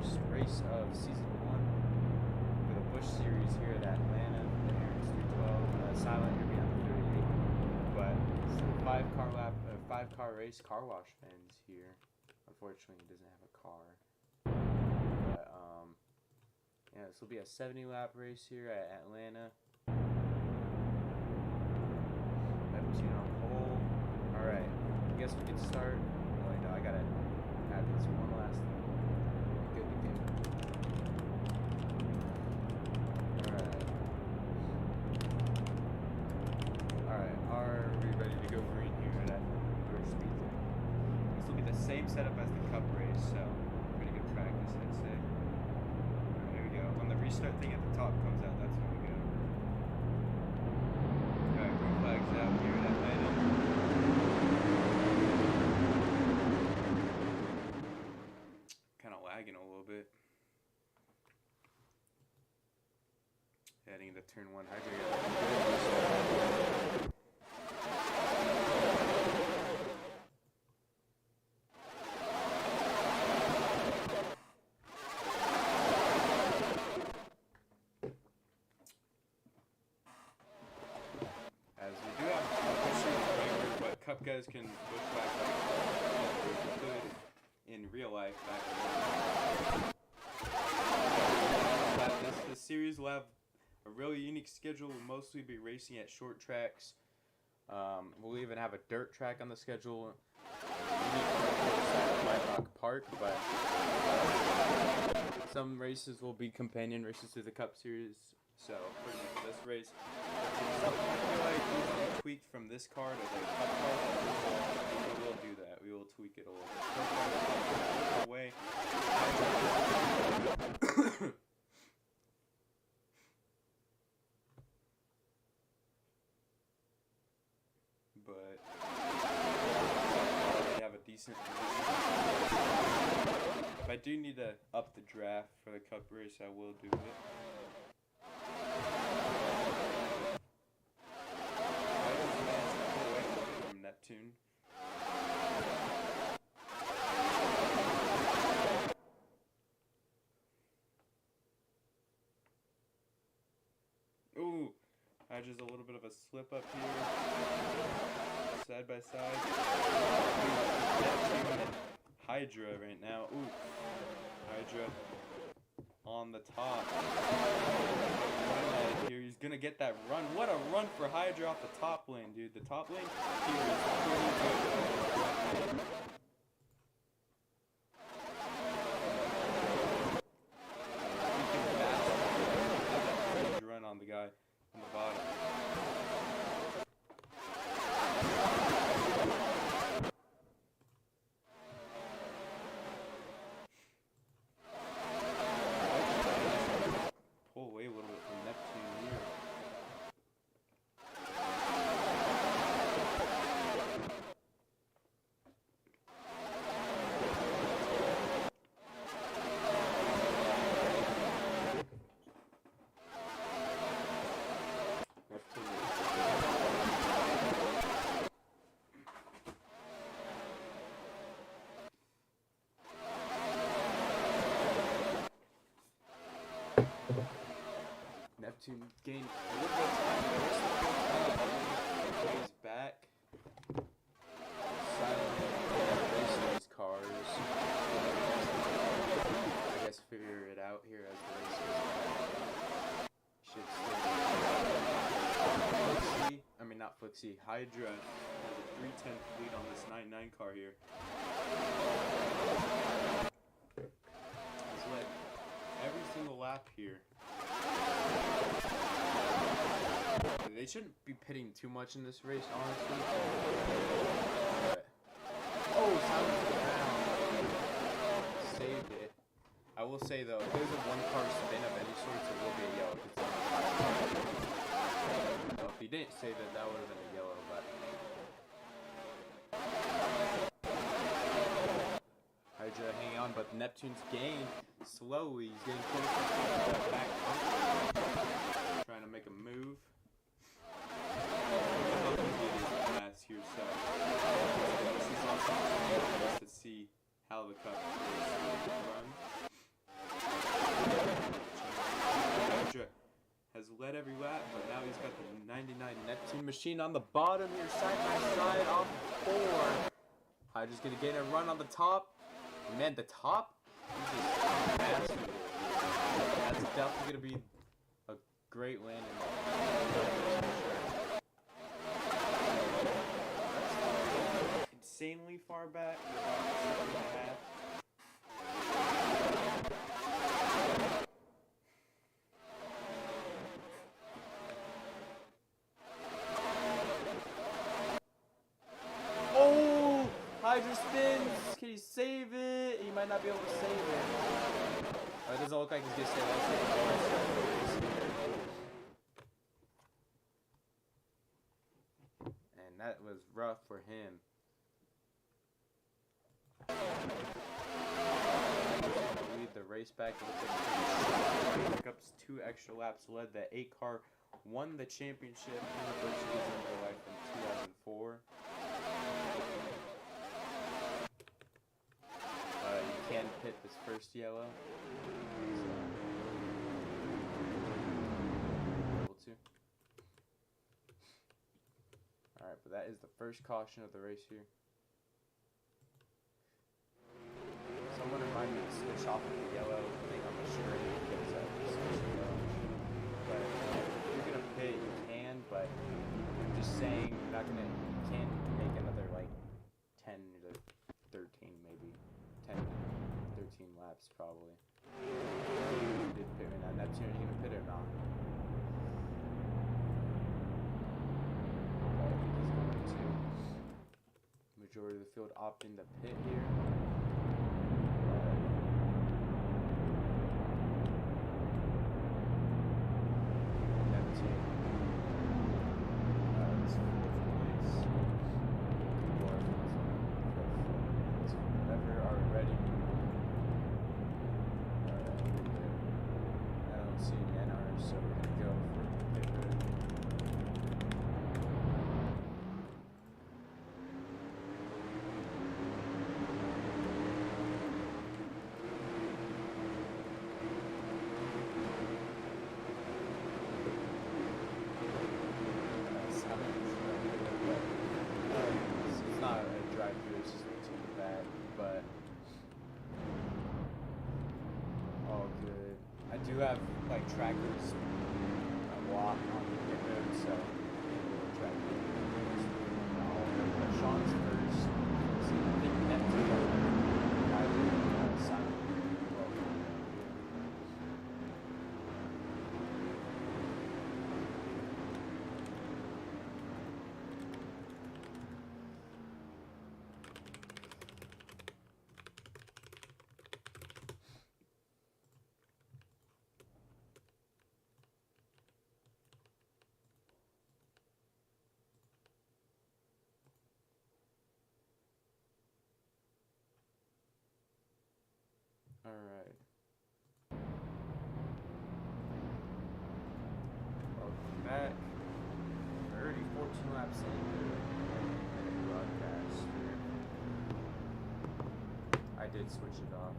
first race of season 1 for the Busch series here at Atlanta. The Aaron's 312, silent here behind the 38. But it's a 5-car race. Car wash fans here. Unfortunately, he doesn't have a car. But yeah, this will be a 70-lap race here at Atlanta. Neptune on pole. All right, I guess we can start. Oh wait, no, I gotta have this one last thing. Good to go. All right, are we ready to go green here at Atlanta Speed? This will be the same setup as the Cup race, so pretty good practice, I'd say. There we go. When the restart thing at the top comes out, that's when we go. Alright, green flags out here at Atlanta. Kind of lagging a little bit. Heading into turn 1. Cup guys can push back in real life. This series will have a really unique schedule. We'll mostly be racing at short tracks. We'll even have a dirt track on the schedule. Rock Park, but some races will be companion races to the Cup series. So, for this race, something I feel like needs to be tweaked from this car to the Cup car. We will do that. We will tweak it a little bit. Away. But we have a decent position. If I do need to up the draft for the Cup race, I will do it. Neptune. Ooh, just a little bit of a slip up here. Side by side. Neptune and Hydra right now. Ooh, Hydra on the top. Here, he's gonna get that run. What a run for Hydra off the top lane, dude. The top lane here is pretty good. Run on the guy on the bottom. Neptune gained a little bit of time. He's back. Silently racing these cars. I guess figure it out here as the race goes. Should Flixie, I mean not Flixie, Hydra has a 310 lead on this 99 car here. He's led every single lap here. They shouldn't be pitting too much in this race, honestly. But, oh, silent to the ground. Saved it. I will say though, if there's a one-car spin of any sort, it will be a yellow. So if he didn't save it, that would have been a yellow. But Hydra hanging on, but Neptune's gained slowly. He's getting closer to the back bumper. Trying to make a move. Here, so this is also to see how the Cup is run. led every lap, but now he's got the 99 Neptune machine on the bottom here, side by side, off 4. Hydra's gonna get a run on the top. Man, the top is just massive. That's definitely gonna be a great win. Insanely far back. Oh! Hydra spins! Can he save it? He might not be able to save it. Oh, it doesn't look like he's gonna save it. And that was rough for him. Lead the race back. Pickups 2 extra laps. Led the 8 car. Won the championship in the Busch season of their life in 2004. You can pit this first yellow. Able to. Alright, but that is the first caution of the race here. Someone remind me to switch off of the yellow thing on the screen because it's yellow. But if you're gonna pit, you can, but I'm just saying you're not gonna, you can't make another like 10 to 13 maybe. 10 to 13 laps probably. You did pit right now. Neptune, are you gonna pit or not? I think he's going to. Majority of the field opting to pit here. I do have like trackers walk on the pit road, so track Sean's first. See, I think Neptune Simon. Alright. Welcome back. We're already 14 laps in the broadcast here. I did switch it off.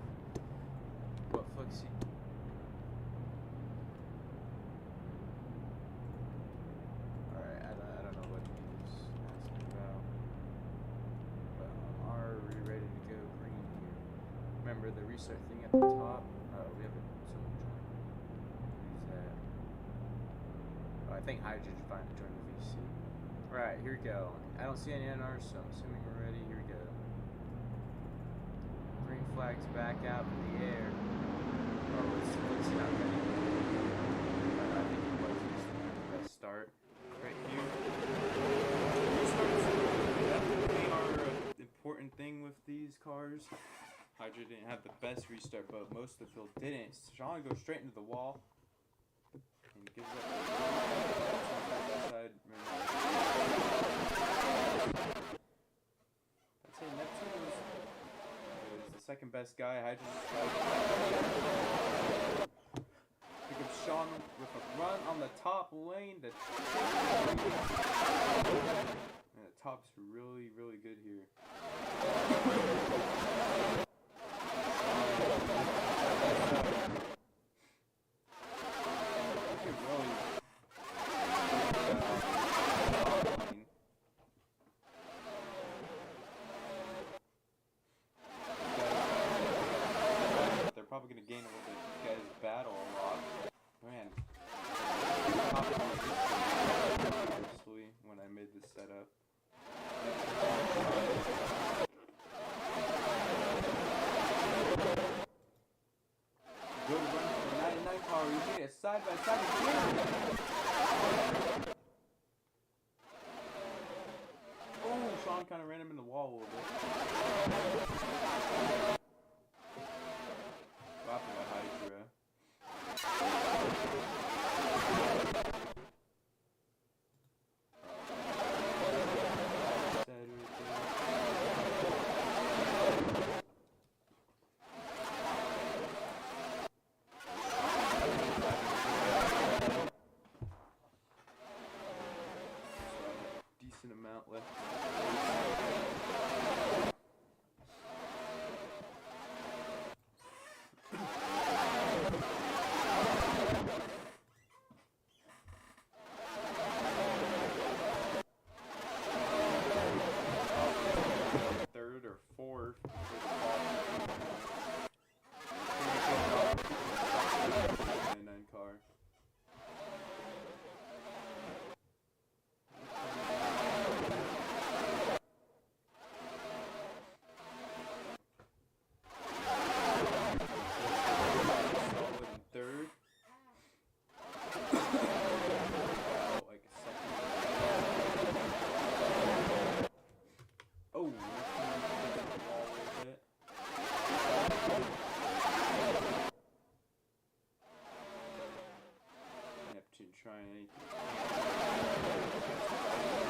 What Flexi? Alright, I don't know what he was asking about. But are we ready to go green here? Remember the restart thing at the top? We have someone join. Who's that? Oh, I think Hydra finally joined the VC. Alright, here we go. I don't see any NR, so I'm assuming we're ready. Here we go. Green flag's back out in the air. Oh, it's not ready. I think it was just the best start. Right here. Definitely are an important thing with these cars. Hydra didn't have the best restart, but most of the field didn't. Sean goes straight into the wall. And gives up side. I'd say Neptune is the second best guy. Hydra pick up Sean with a run on the top lane. And the top's really, really good here. probably gonna gain a little bit. These guys battle a lot. Man. Honestly, when I made this setup. Good run for the 99 car. We made it side by side again. Oh, Sean kind of ran him in the wall a little bit. Dropping the Hydra. Decent amount left. Third or fourth. 99 car. Trying anything.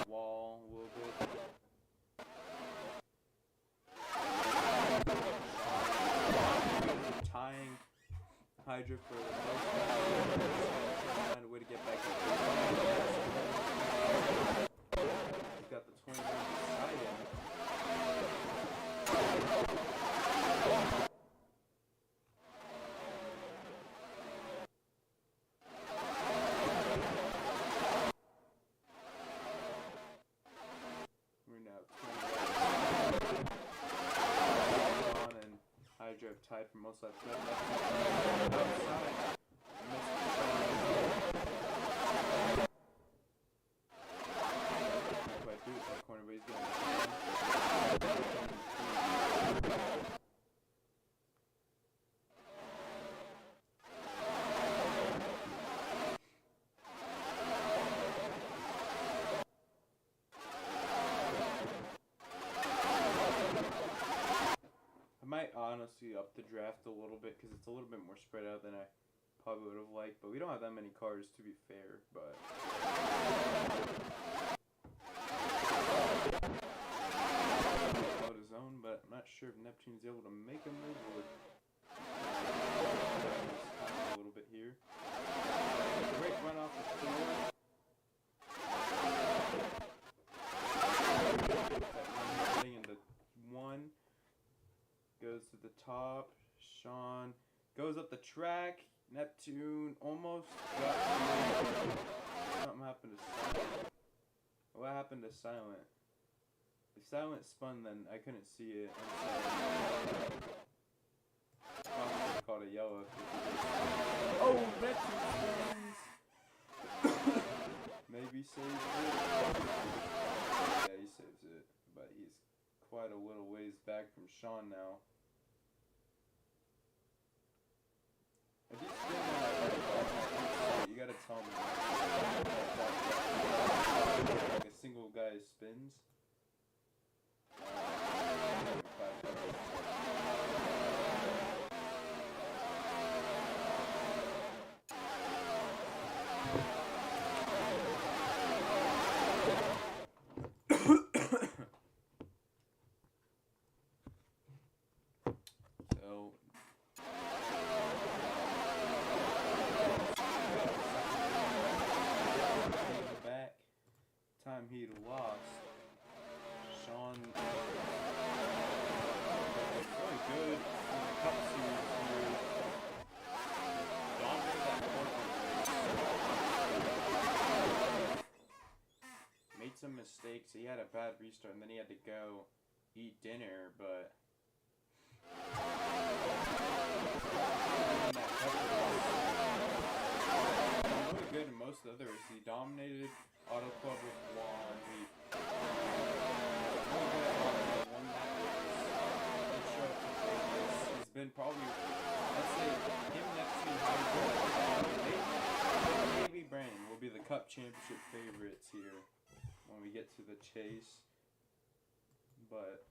Wall a little bit. Tying Hydra for the most part. Find a way to get back up. He's got the 21 beside him. Hydra tied for most laps. Outside. Quite through that corner, but he's getting I might honestly up the draft a little bit because it's a little bit more spread out than I probably would have liked, but we don't have that many cars to be fair, but out his own, but I'm not sure if Neptune's able to make a move or a little bit here. Great run off the floor. Getting into one. Goes to the top. Sean goes up the track. Neptune almost got something happened to Silent. What happened to Silent? If Silent spun, then I couldn't see it. I called a yellow. Oh, Neptune spins. Maybe saves it. Yeah, he saves it, but he's quite a little ways back from Sean now. If you spin you gotta tell me. Like a single guy spins. Time he lost, Sean really good in the Cup Series here. Dominated that fourth. Made some mistakes. He had a bad restart and then he had to go eat dinner, but the other race. He dominated Auto Club with Juan. He won that race. Did show up for Vegas. He's been probably, let's say, him next to maybe Brandon will be the Cup Championship favorites here when we get to the chase. But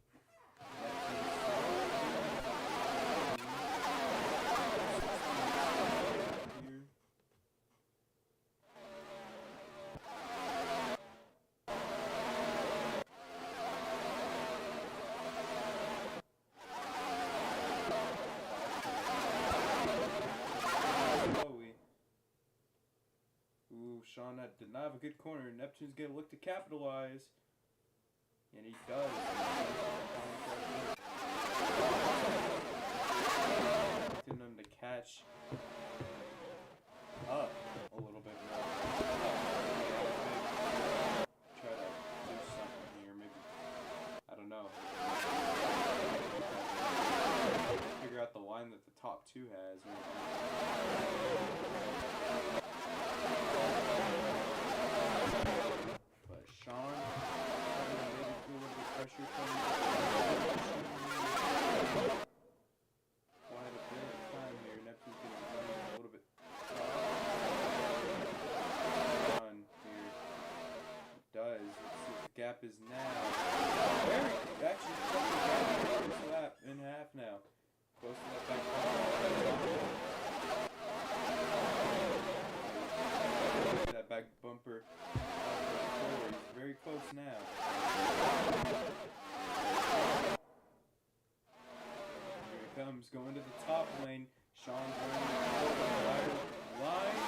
Sean did not have a good corner. Neptune's gonna look to capitalize. And he does. Expecting him to catch up a little bit more. Try to do something here, maybe. I don't know. Figure out the line that the top two has. But Sean maybe feel a little bit pressure coming. Quite a bit of time here. Neptune's going to be running a little bit. Sean here does. Let's see what the gap is now. Very actually close to that in half now. Close to that back. That back bumper. He's very close now. Here he comes, going to the top lane. Sean's running the line.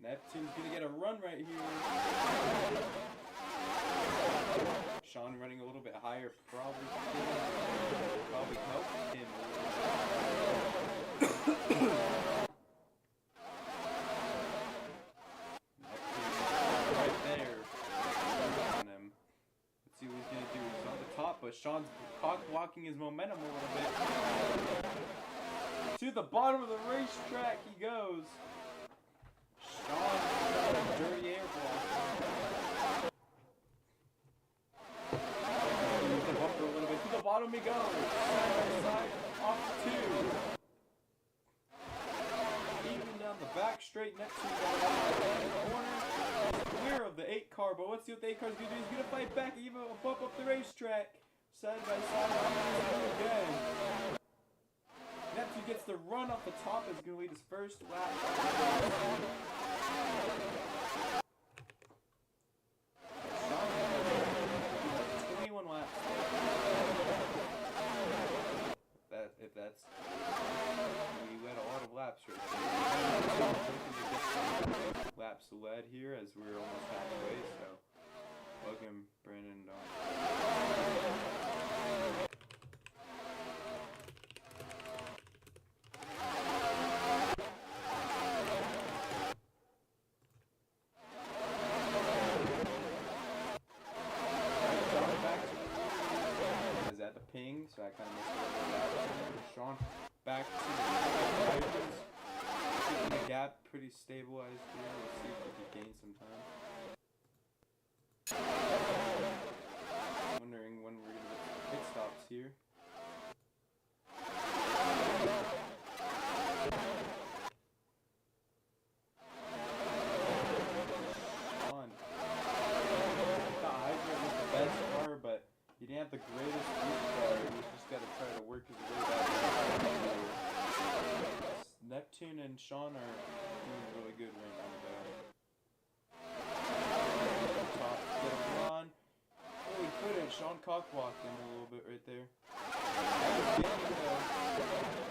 Neptune's gonna get a run right here. Sean running a little bit higher, probably helped him a little bit. But Sean's cock blocking his momentum a little bit. To the bottom of the racetrack he goes. Sean got a dirty air block. Use the bumper a little bit. To the bottom he goes. Side by side, off two. Even down the back straight, Neptune got the corner. Clear of the 8 car, but let's see what the 8 car's gonna do. He's gonna fight back, even a bump up the racetrack. Side by side, again. Neptune gets the run off the top. Is going to lead his first lap. 21 laps. If that's, we led a lot of laps right there. Laps led here as we're almost halfway. So, welcome, Brandon. So I kind of missed a little bit. Sean back to the Tigers. Keeping the gap pretty stabilized here. Let's see if we can gain some time. Wondering when we're going to get some pit stops here. Sean. I thought Hydra was the best car, but he didn't have the greatest route car. He's just got to try to work his way back. Neptune and Sean are doing really good right now, though. Top, get him on. Oh, he couldn't. Sean cockblocked him a little bit right there.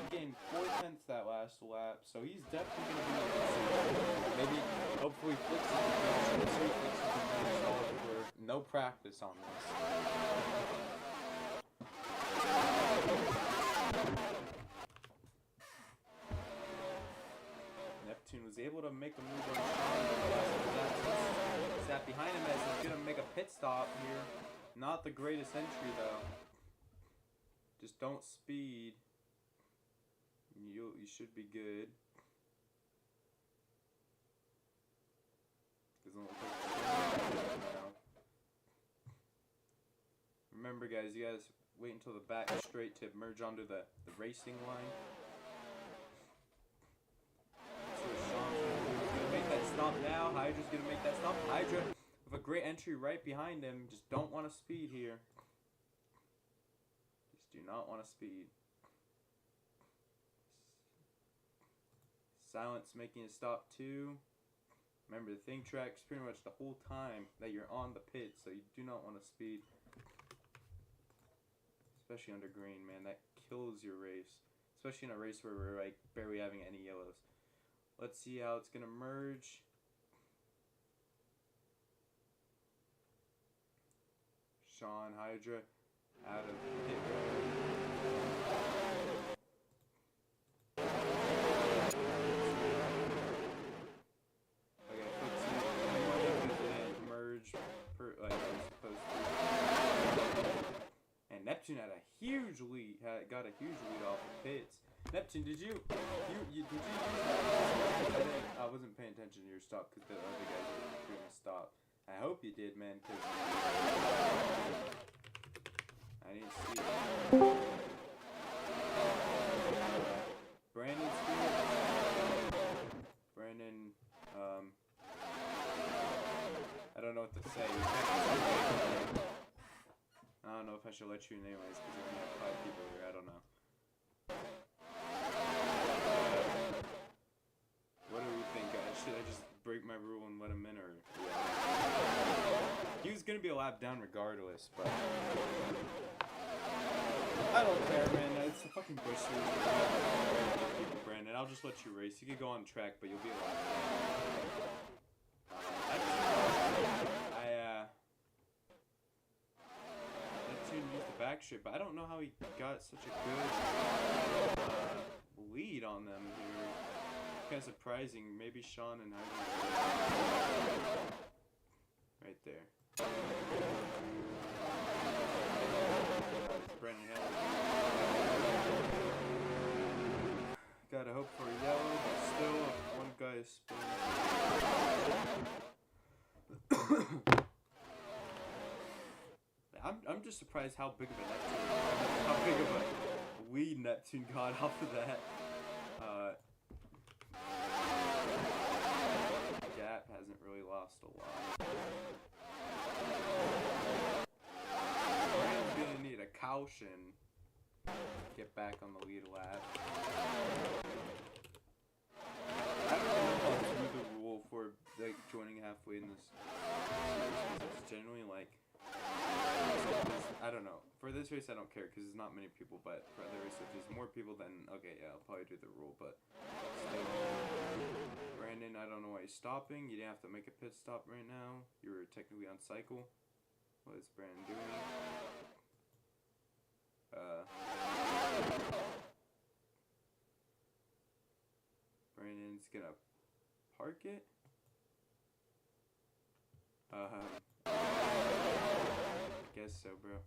He gained 4/10 that last lap, so he's definitely going to be maybe, hopefully, fix it. No practice on this. Neptune was able to make a move on Sean. Sat behind him as he's going to make a pit stop here. Not the greatest entry though. Just don't speed. You should be good. doesn't look like it's now. Remember, guys, you guys wait until the back straight to merge onto the racing line. So Sean's gonna make that stop now. Hydra's gonna make that stop. Hydra with a great entry right behind him. Just don't want to speed here. Just do not want to speed. Silence making a stop too. Remember, the thing tracks pretty much the whole time that you're on the pit, so you do not want to speed. Especially under green, man, that kills your race. Especially in a race where we're like barely having any yellows. Let's see how it's gonna merge. Sean Hydra out of pit road. Neptune had a huge lead. Got a huge lead off of pits. Neptune, did you use that? I wasn't paying attention to your stop because the other guys were doing a stop. I hope you did, man, because I didn't see it. Brandon's here. Brandon, I don't know what to say. I don't know if I should let you in anyways, because we only have 5 people here, I don't know. What do we think, guys? Should I just break my rule and let him in, or... Yeah. He was gonna be a lap down regardless, but... I don't care, man, it's a fucking Busch series. Brandon, I'll just let you race. You can go on track, but you'll be a lap down. Used the back straight, but I don't know how he got such a good lead on them here. Kind of surprising. Maybe Sean and Hydra right there. Brandon Hill. Gotta hope for a yellow, but still one guy is spinning. I'm just surprised how big of a lead Neptune got off of that. Gap hasn't really lost a lot. Brandon's gonna need a caution to get back on the lead lap. I don't know if I'll do the rule for like joining halfway in this series, because it's generally like, I don't know. For this race, I don't care because there's not many people. But for other races, if there's more people, then okay, yeah, I'll probably do the rule. But still, Brandon, I don't know why he's stopping. You didn't have to make a pit stop right now. You were technically on cycle. What is Brandon doing? Brandon's gonna park it. I guess so, bro.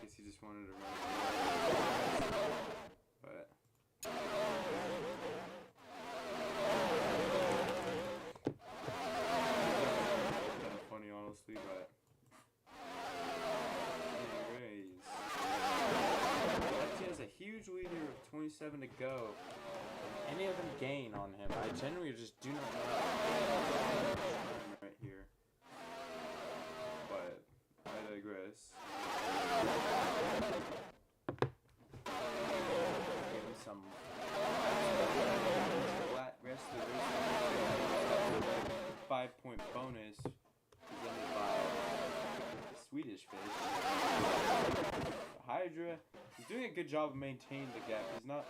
Guess he just wanted to run. But kind of funny, honestly. But anyways, that team has a huge lead here with 27 to go. Any of them gain on him? I generally just do not know. Right here. But I digress. Give him some rest of the race. 5-point bonus presented by Swedish Fish. Hydra is doing a good job of maintaining the gap. He's not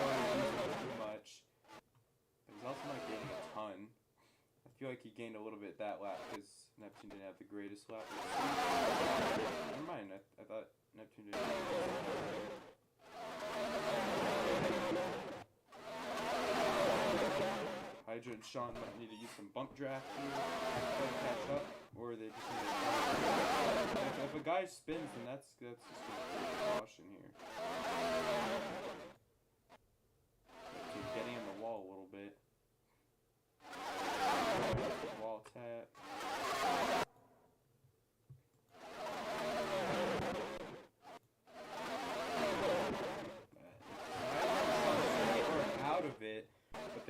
really using too much, but he's also not gaining a ton. I feel like he gained a little bit that lap because Neptune didn't have the greatest lap. Never mind, I thought Neptune didn't have the greatest lap. Hydra and Sean might need to use some bump draft here to try to catch up, or they just need to... If a guy spins, then that's just a caution here. Neptune getting in the wall a little bit.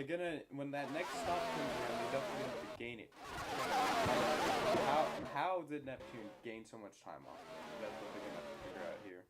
they're gonna, when that next stop comes around, they're definitely gonna have to gain it. How did Neptune gain so much time off? That's what they're gonna have to figure out here.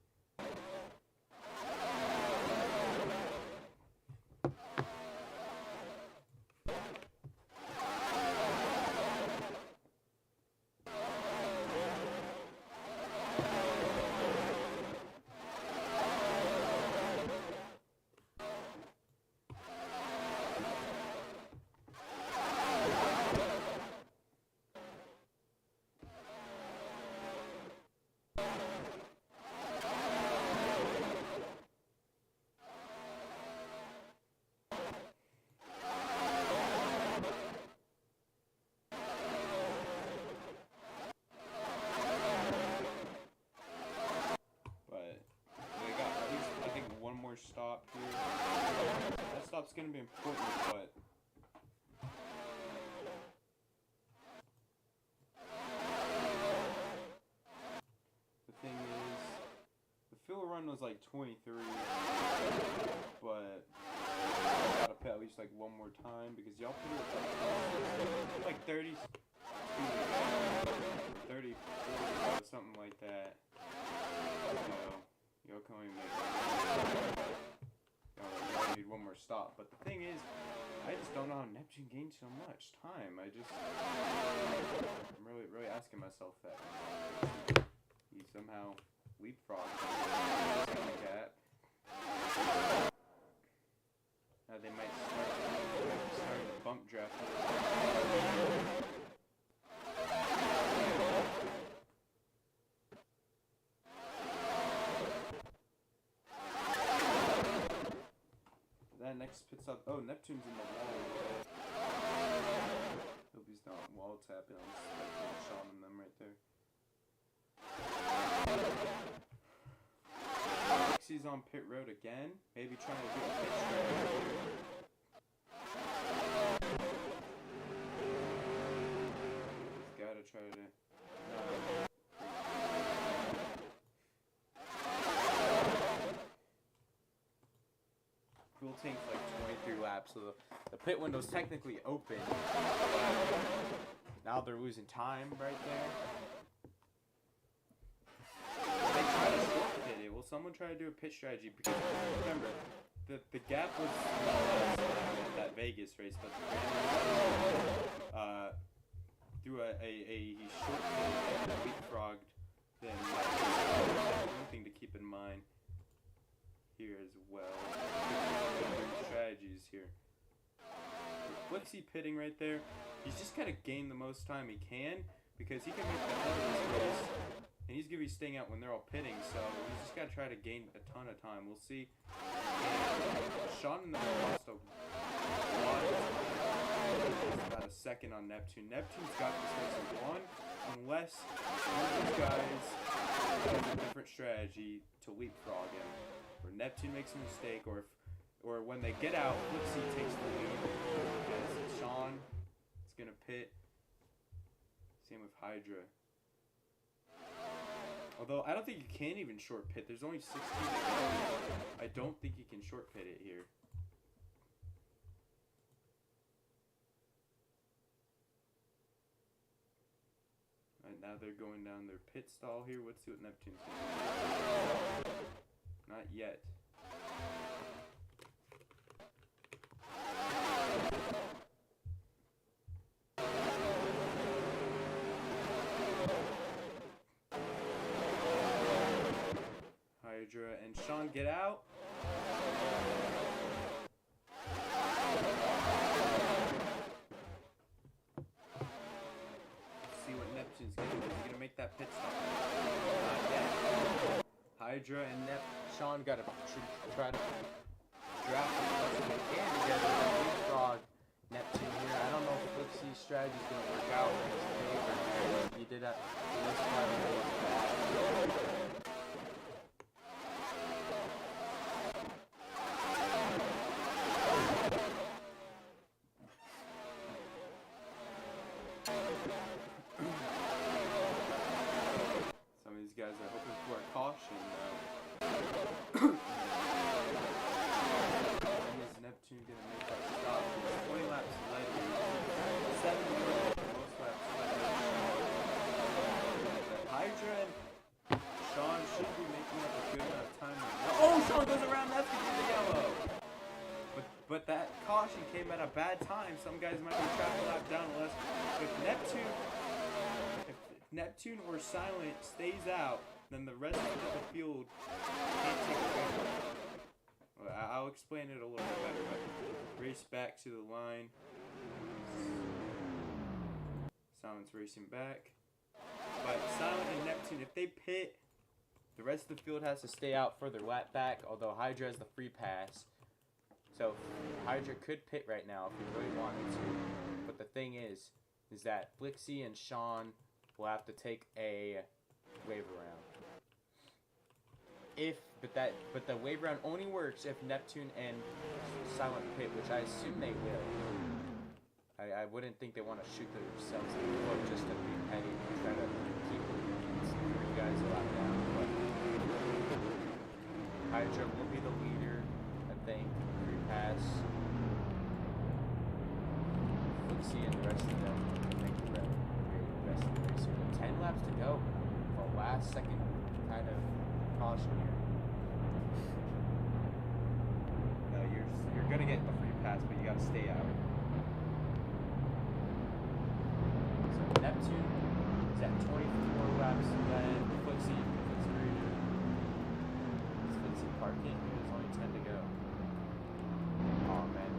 Stop here. That stop's gonna be important, but the thing is, the fill run was like 23, but I gotta pit at least like one more time because y'all put it like 30, 30, 40, something like that. So, y'all can only make y'all need one more stop. But the thing is, I just don't know how Neptune gained so much time. I'm really asking myself that. He somehow leapfrogged the gap. Now they might start the bump draft. That next pit stop. Oh, Neptune's in the wall. Hope he's not wall tapping. I'm expecting Sean and them right there. Dixie's on pit road again. Maybe trying to do a pit strategy. He's gotta try to. Fuel tank's like 23 laps, so the pit window's technically open. Now they're losing time right there. They try to short pit it. Will someone try to do a pit strategy? Because remember, the gap was that Vegas race, but through a short pit and leapfrogged, then one thing to keep in mind here as well. Strategies here. Flixie pitting right there. He's just gotta gain the most time he can because he can make the head of this race, and he's gonna be staying out when they're all pitting. So he's just gotta try to gain a ton of time. We'll see. Sean and them lost a lot. About a second on Neptune. Neptune's got this race won unless one of these guys has a different strategy to leapfrog him. Or Neptune makes a mistake, or when they get out, Flipsy takes the lead. As Sean is gonna pit. Same with Hydra. Although I don't think you can even short pit. There's only 16 to go. I don't think you can short pit it here. Alright, now they're going down their pit stall here. Let's see what Neptune's gonna do. Not yet. Hydra and Sean get out. Let's see what Neptune's gonna do. Is he gonna make that pit stop? Not yet. Hydra and Sean gotta try to draft as much as they can together to leapfrog Neptune here. I don't know if Flipsy's strategy is gonna work out in his favor. He did that this time. Some of these guys are hoping for a caution. When is Neptune gonna make that stop? Sean goes around. That's gonna be the yellow. But that caution came at a bad time. Some guys might be trapped a lap down unless if Neptune or Silent stays out, then the rest of the field can't take it. Well, I'll explain it a little bit better. But race back to the line. Silent's racing back. But Silent and Neptune, if they pit, the rest of the field has to stay out for their lap back. Although Hydra has the free pass. So Hydra could pit right now if he really wanted to, but the thing is that Flixie and Sean will have to take a wave around. But the wave round only works if Neptune and Silent pit, which I assume they will. I wouldn't think they want to shoot themselves in the foot just to be petty and try to keep you guys a lot down. But Hydra will be the leader, I think. Pass. Flixie and the rest of them make the rest of the race here. 10 laps to go for last second kind of caution here. No, you're gonna get the free pass, but you gotta stay out. So Neptune is at 24 laps then. Flixie, is Flixie parking? There's only 10 to go. Oh man,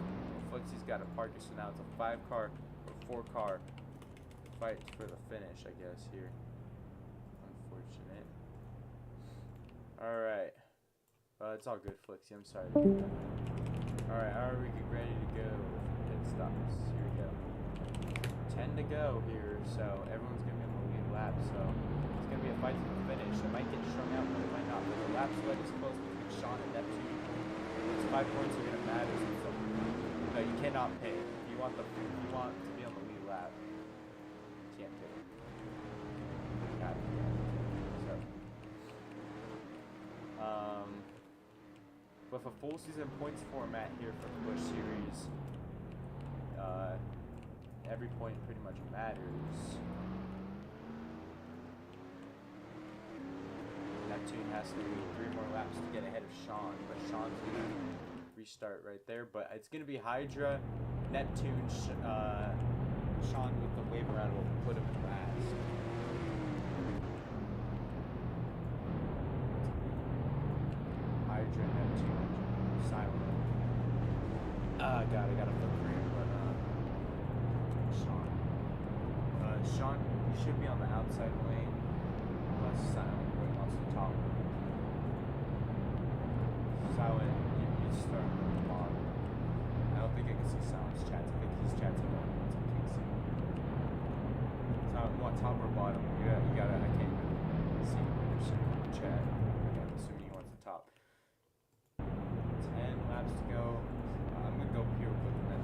Flixie's got a parker, so now it's a 5-car or 4-car fight for the finish, I guess, here. Unfortunate. Alright. It's all good, Flixie, I'm sorry to do that. Alright, are we ready to go? Pit stops. Here we go. 10 to go here, so everyone's going to be on the lead lap, so it's going to be a fight to the finish. It might get strung out, but it might not. But the lap split is close between Sean and Neptune. Those 5 points are going to matter. So, no, you cannot pit. If you want to be on the lead lap, you can't pit. Not yet. So, with a full season points format here for the Busch Series, every point pretty much matters. Neptune has to lead 3 more laps to get ahead of Sean, but Sean's going to restart right there. But it's going to be Hydra, Neptune, Sean with the wave around will put him in last. Hydra, Neptune, Silent. I gotta flip green, but Sean. Sean should be on the outside lane, unless Silent really wants to top. Silent, you start at the bottom. I don't think I can see Silent's chats. I think he's chats on once I can't see. Silent, you want top or bottom? You gotta, I can't really see your chat. I'm assuming he wants the top. 10 laps to go. I'm gonna go pure with the net.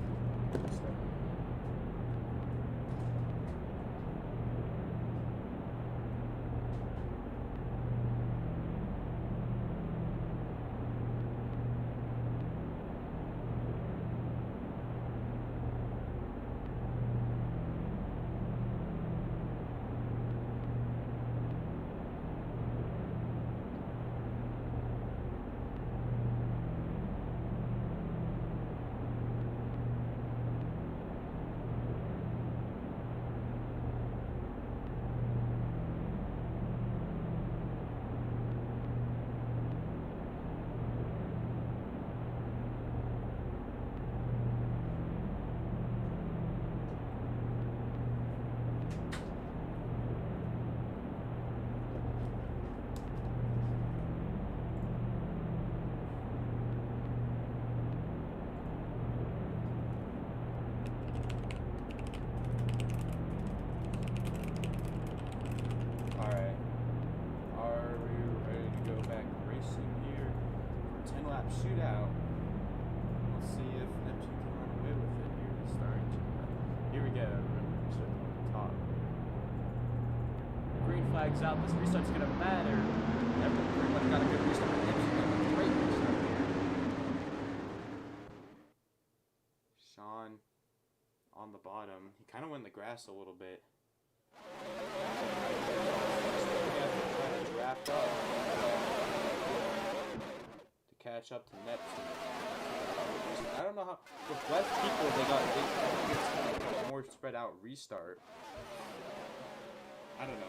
Shootout. We'll see if Neptune can run away with it here. He's starting to. Here we go. Top. Green flag's out. This restart's gonna matter. Everyone pretty much got a good restart. Neptune got a great restart here. Sean on the bottom. He kind of went in the grass a little bit. Draft up. catch up to Neptune. I don't know how. With less people, they got. I think it's kind of a more spread out restart. I don't know.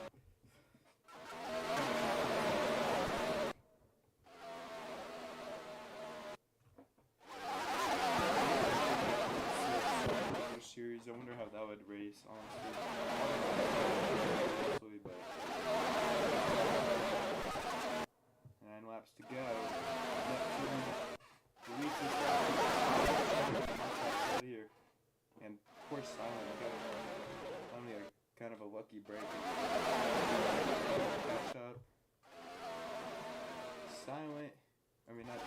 Series. I wonder how that would race, honestly. But 9 laps to go. Here. And of course, Silent got only a kind of a lucky break. Catch up. Silent. I mean, not.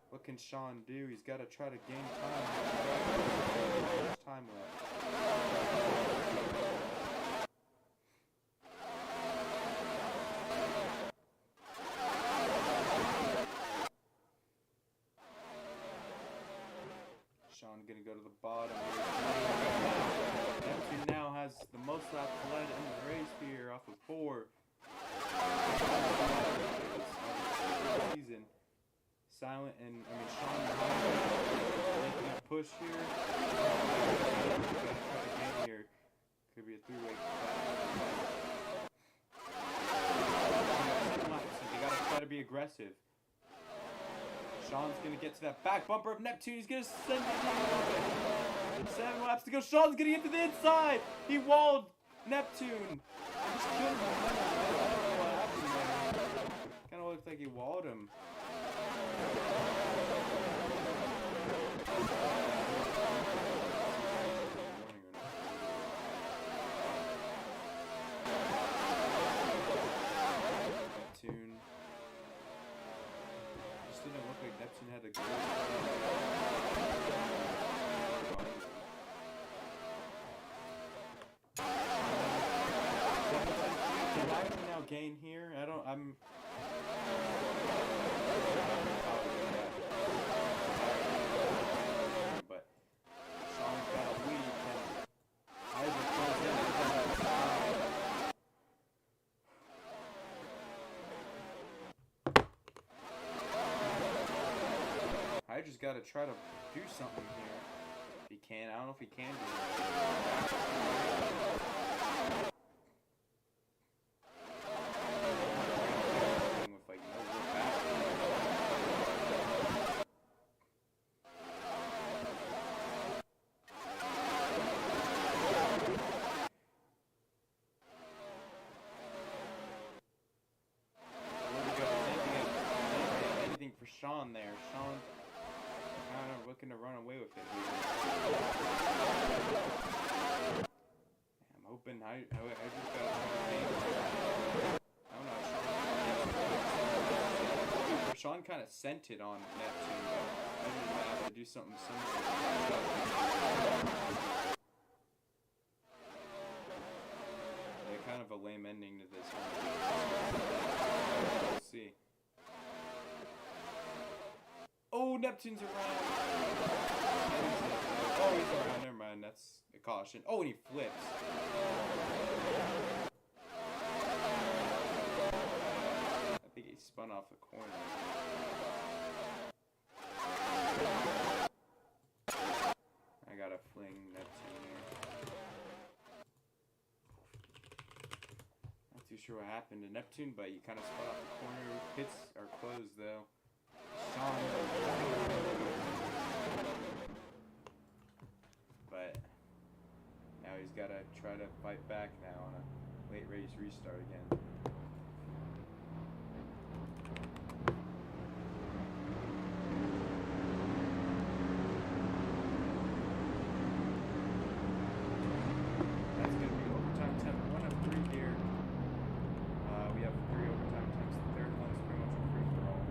What can Sean do? He's got to try to gain time. Time left. Sean gonna go to the bottom. Neptune now has the most laps led in the race here off of 4. Season. Silent and Sean making a push here. Here. Could be a 3-way. They gotta try to be aggressive. Sean's gonna get to that back bumper of Neptune. He's gonna send it in. 7 laps to go. Sean's gonna get to the inside. He walled Neptune. I just killed him. I don't know what happened there. Kind of looked like he walled him. Neptune. Just didn't look like Neptune had a good. Did I now gain here? But Sean's got a lead. I just gotta try to do something here. If he can, I don't know if he can do it. For Sean there. Sean kind of looking to run away with it here. I'm hoping I just got I don't know. Sean kind of sent it on Neptune, but I didn't have to do something similar. Yeah, kind of a lame ending to this one. We'll see. Oh, Neptune's around. Oh, he's around. Never mind. That's a caution. Oh, and he flips. I think he spun off the corner. I gotta fling Neptune here. Not too sure what happened to Neptune, but he kind of spun off the corner. Pits are closed, though. But now he's got to try to fight back now on a late race restart again. That's going to be overtime time. 1 of 3 here. We have 3 overtime times. The third one's pretty much a free for all.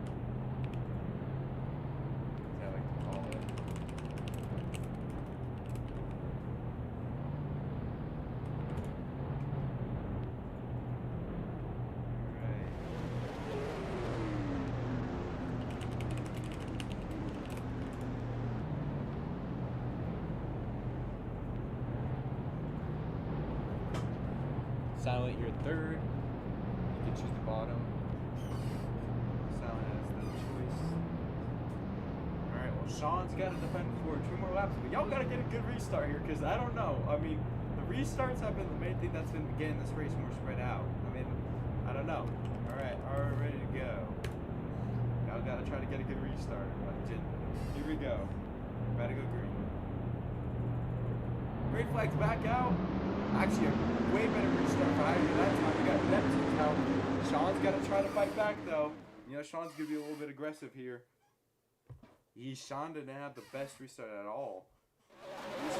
Silent, you're third. You can choose the bottom. Sean's got to defend for 2 more laps, but y'all got to get a good restart here, because I don't know. I mean, the restarts have been the main thing that's been getting this race more spread out. I mean, I don't know. All right, ready to go. Y'all got to try to get a good restart. Here we go. About to go green. Green flag's back out. Actually, a way better restart for Hydra that time. We got Neptune out. Sean's got to try to fight back, though. You know, Sean's going to be a little bit aggressive here. Sean didn't have the best restart at all. Uh-oh.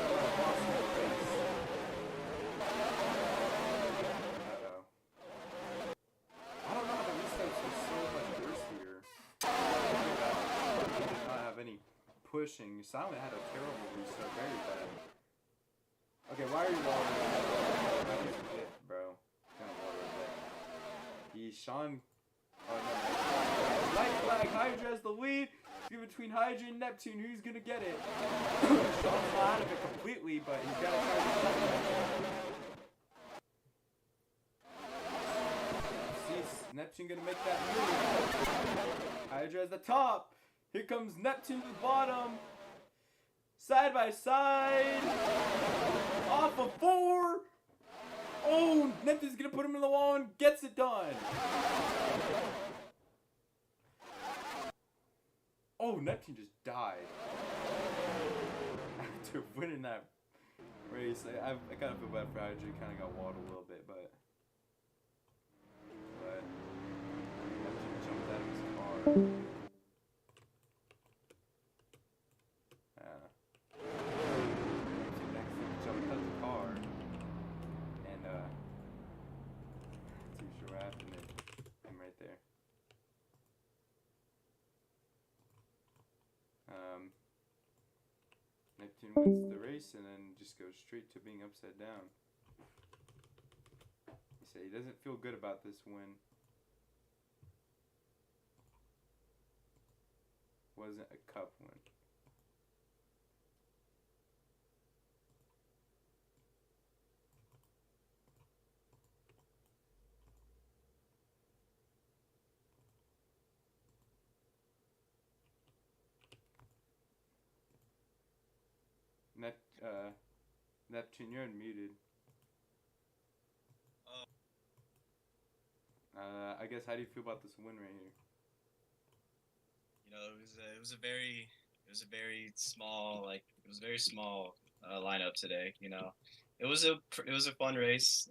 I don't know how the restarts were so much worse here. He did not have any pushing. Silent had a terrible restart, very bad. Okay, why are you watering? That was a bit, bro. Kind of water a bit. Sean. Oh no. Light flag. Hydra has the lead. It's between Hydra and Neptune. Who's gonna get it? Sean's not out of it completely, but he's gotta try to get it. See, Neptune gonna make that move. Hydra at the top. Here comes Neptune to the bottom. Side by side. Off of 4. Oh, Neptune's gonna put him in the wall and gets it done. Oh, Neptune just died. After winning that race, I kind of feel bad for Hydra. He kind of got walled a little bit, but Neptune jumped out of his car. Jumped out of the car, and not too sure what happened to him right there. Neptune wins the race and then just goes straight to being upside down. He said he doesn't feel good about this win. Wasn't a cup win. Neptune, you're unmuted. I guess, how do you feel about this win right here? You know, it was a very small lineup today. You know, it was a fun race.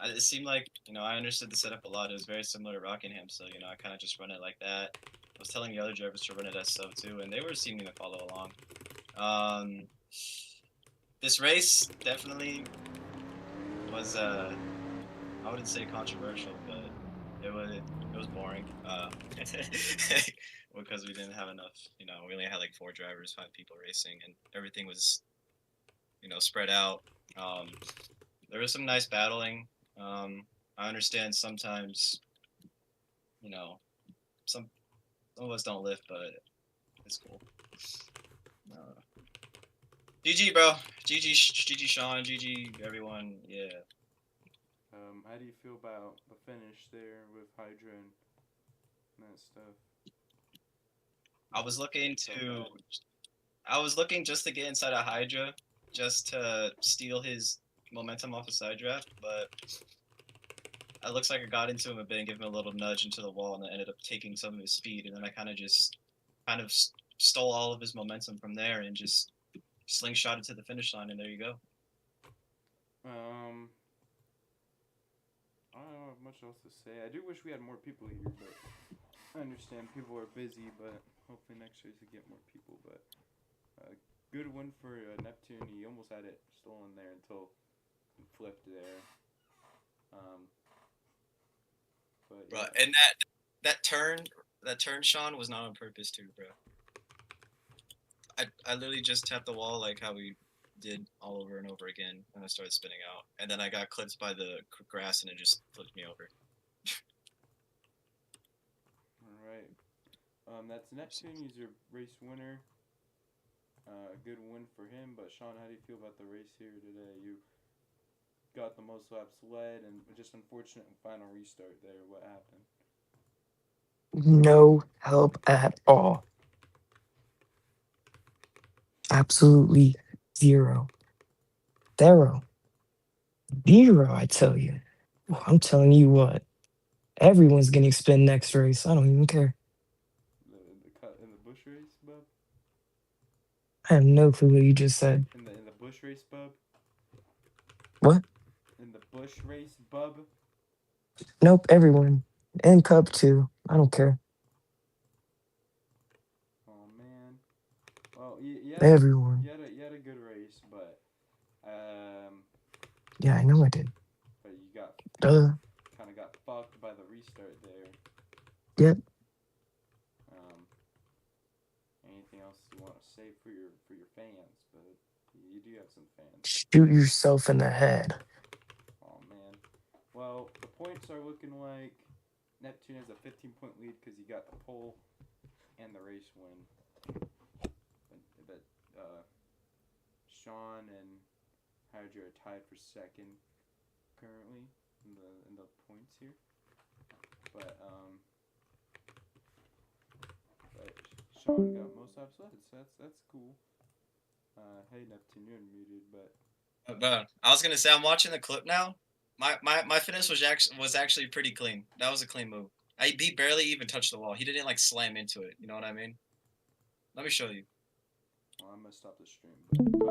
It seemed like, you know, I understood the setup a lot. It was very similar to Rockingham, so, you know, I kind of just run it like that. I was telling the other drivers to run it as sub too, and they were seeming to follow along. This race definitely was I wouldn't say controversial, but it was boring. Because we didn't have enough. You know, we only had like 4 drivers, 5 people racing, and everything was, you know, spread out. There was some nice battling. I understand sometimes, you know, some of us don't lift, but it's cool. GG, bro. GG, Sean. GG, everyone. Yeah. How do you feel about the finish there with Hydra and that stuff? I was looking just to get inside of Hydra, just to steal his momentum off a side draft, but it looks like I got into him a bit and gave him a little nudge into the wall, and I ended up taking some of his speed, and then I kind of stole all of his momentum from there and just slingshot it to the finish line, and there you go. I don't have much else to say. I do wish we had more people here, but I understand people are busy, but hopefully next race we get more people. But good win for Neptune. He almost had it stolen there until he flipped there. But yeah. Bro, and that turn, Sean, was not on purpose too, bro. I literally just tapped the wall like how we did all over and over again, and I started spinning out, and then I got clipped by the grass, and it just flipped me over. All right, that's Neptune. He's your race winner. Good win for him. But Sean, how do you feel about the race here today? You got the most laps led, and just unfortunate final restart there. What happened? No help at all. Absolutely zero. Zero. Zero, I tell you. Well, I'm telling you what. Everyone's getting spin next race. I don't even care. In the Busch race, bub. I have no clue what you just said. In the Busch race, bub. What? In the Busch race, bub. Nope, everyone. And Cup too. I don't care. Oh man. Well, Everyone. you had a good race, um, Yeah, I know I did. but you Duh. kind of got fucked by the restart there. Yep. Um, anything else you want to say for your fans? But you do have some fans. Shoot yourself in the head. Oh man. Well, the points are looking like Neptune has a 15-point lead because he got the pole and the race win. But Sean and Hydra are tied for second currently in the points here. But but Sean got most out, so that's cool. Hey Neptune, you're muted, but But I was gonna say I'm watching the clip now. My finish was actually pretty clean. That was a clean move. He barely even touched the wall. He didn't like slam into it. You know what I mean? Let me show you. well, I'm gonna stop the stream. But bye bye.